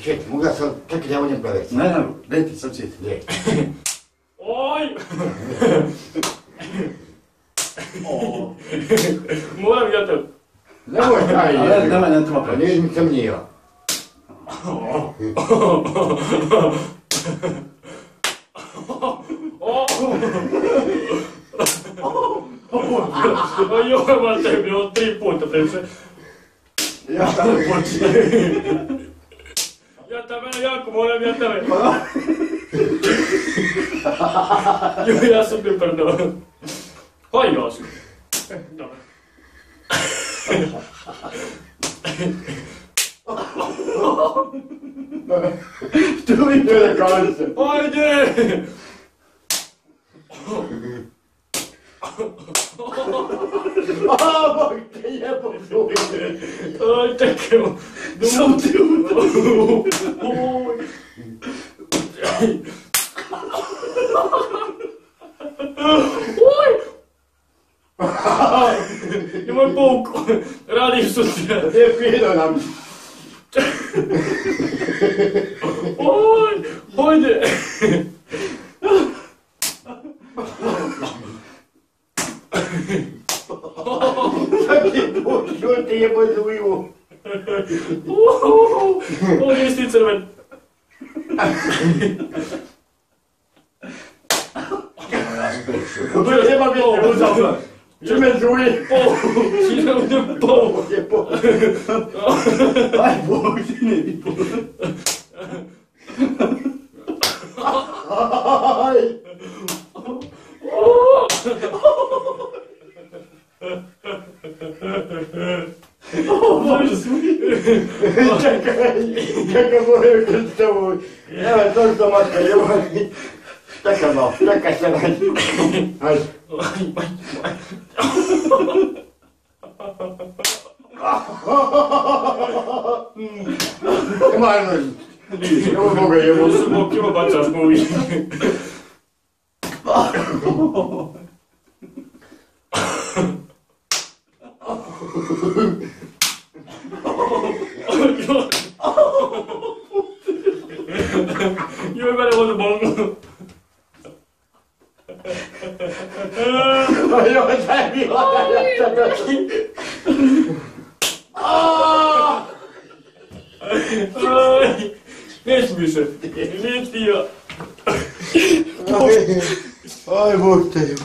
Čekaj, mogu ja sad, čekaj ja odem prevesti. Ne, dajte srcite. Gdje? Oj! Moram ja te... Nemoj taj jezik. Nemoj, ne treba previše. Nije mi camnjiva. Joj, ma te je bilo 3 puta previše. Ja tamo počinjem. Ja tebe, jako moram, ja tebe. Joj, ja sam bio prdo. Hoj, Josko. Dobro. Što mi to da kažete? Ajde! Bog te jebo čuje. Aj, čekaj. Sam ti Oj. Oj! Nemoj pouku, radim sutra. Gdje je pido nam? Oj, hojde. Svaki put čuje te jebo zvivu. Ovo nije sti crven. To je jeba biti uzavno. Čime zuje? Idem pouku. Je po. Aj, Bog ti ne bi po. Aj. Bože, svi. Čekaj moju krstovu. Evo to što matka jeba. Čekaj malo, čekaj se nađi. Ajde. Nemaj noži. Evo Boga jebo. Ovo su bokima bačaš mu uvijek. Joj, mene vodu bolno. Joj, daj mi voda, ja čekaj. Aj, neću više. Niti ja. Aj, Bog te jebo.